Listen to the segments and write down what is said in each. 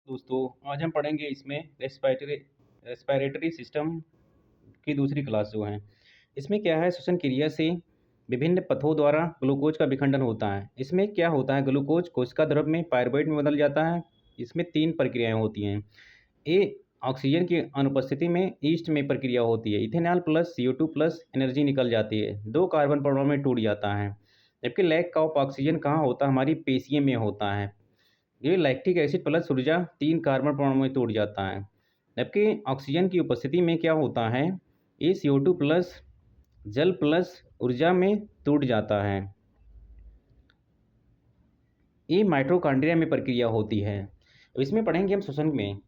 दोस्तों आज हम पढ़ेंगे इसमें रेस्पिरेटरी सिस्टम की दूसरी क्लास जो है। इसमें क्या है, श्वसन क्रिया से विभिन्न पथों द्वारा ग्लूकोज का विखंडन होता है। इसमें क्या होता है, ग्लूकोज कोशिका द्रव में पायरुवेट में बदल जाता है। इसमें तीन प्रक्रियाएं होती हैं। ए ऑक्सीजन की अनुपस्थिति में ईस्ट में प्रक्रिया होती है, ethanol plus CO2 plus energy निकल जाती है, दो कार्बन परमाणु में टूट जाता है। जबकि लैक ऑफ ऑक्सीजन कहाँ होता है, हमारी पेशियों में होता है। ये लैक्टिक एसिड प्लस ऊर्जा तीन कार्बन परमाणु में टूट जाता है। जबकि ऑक्सीजन की उपस्थिति में क्या होता है, ये CO2 प्लस जल प्लस ऊर्जा में टूट जाता है। ये माइटोकॉन्ड्रिया में प्रक्रिया होती है। अब इसमें पढ़ेंगे हम श्वसन में।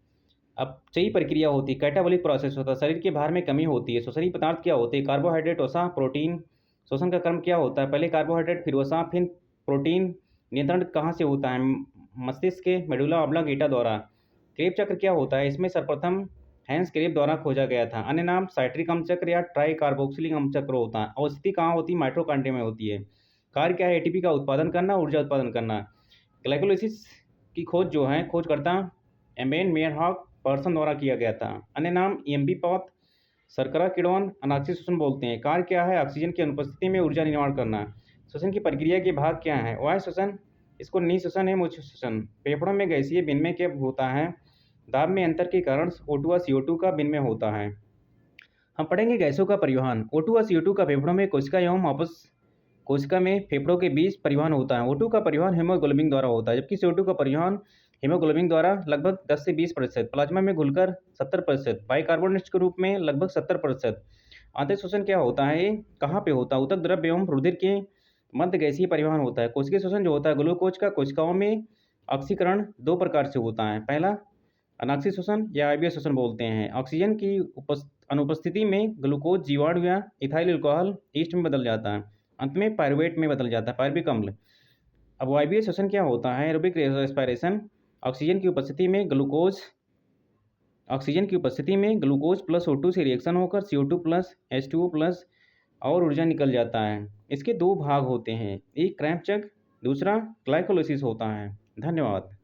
अब कई प्रक्रिया होती है, कैटाबॉलिक प्रोसेस होता है, शरीर के भार में कमी होती है। श्वसनीय पदार्थ क्या होते हैं, कार्बोहाइड्रेट वसा प्रोटीन। श्वसन का क्रम क्या होता है, पहले कार्बोहाइड्रेट फिर वसा फिर प्रोटीन। नियंत्रण कहाँ से होता है, मस्तिष्क के मेडुला ऑब्लांगेटा द्वारा। क्रेब चक्र क्या होता है, इसमें सर्वप्रथम हैंस क्रेब द्वारा खोजा गया था। अन्य नाम साइट्रिक अम्ल चक्र या ट्राई कार्बोक्सिलिक अम्ल चक्र होता है। अवस्थिति कहाँ होती है, माइटोकॉन्ड्रिया में होती है। कार्य क्या है, ATP का उत्पादन करना, ऊर्जा उत्पादन करना। ग्लाइकोलाइसिस की खोज जो है, खोजकर्ता एम्बेन मेयरहॉफ पर्सन द्वारा किया गया था। अन्य नाम EMP पॉथ शर्करा किण्वन अनाक्षिक श्वसन बोलते हैं। कार्य क्या है, ऑक्सीजन की अनुपस्थिति में ऊर्जा निर्माण करना। श्वसन की प्रक्रिया के भाग क्या है, वायु श्वसन, इसको निःश्वसन है, मुख्य श्वसन। फेफड़ों में गैसीय विनिमय क्या होता है, दाब में अंतर के कारण O2 व CO2 का विनिमय होता है। हम पढ़ेंगे गैसों का परिवहन। O2 व CO2 का फेफड़ों में कोशिका एवं वापस कोशिका में फेफड़ों के बीच परिवहन होता है। O2 का परिवहन हीमोग्लोबिन द्वारा होता है, जबकि CO2 का परिवहन हीमोग्लोबिन द्वारा लगभग 10 से 20%, प्लाज्मा में घुलकर 70%, बाइकार्बोनेट के रूप में लगभग 70%। आंतरिक श्वसन क्या होता है, ये कहाँ पे होता है, ऊतक द्रव्य एवं रुधिर के मध्य गैसीय परिवहन होता है। कोशिकीय श्वसन जो होता है, ग्लूकोज का कोशिकाओं में ऑक्सीकरण दो प्रकार से होता है। पहला अनाक्षिक श्वसन या IVS श्वसन बोलते हैं। ऑक्सीजन की अनुपस्थिति में ग्लूकोज जीवाणु या इथाइल अल्कोहल ईस्ट में बदल जाता है, अंत में पायरुवेट में बदल जाता है, पायरुविक अम्ल। अब वायवीय श्वसन क्या होता है, एरोबिक रेस्पिरेशन। ऑक्सीजन की उपस्थिति में ग्लूकोज प्लस O2 से रिएक्शन होकर CO2 प्लस H2O प्लस और ऊर्जा निकल जाता है। इसके दो भाग होते हैं, एक क्रैम्प चक्र, दूसरा ग्लाइकोलाइसिस होता है। धन्यवाद।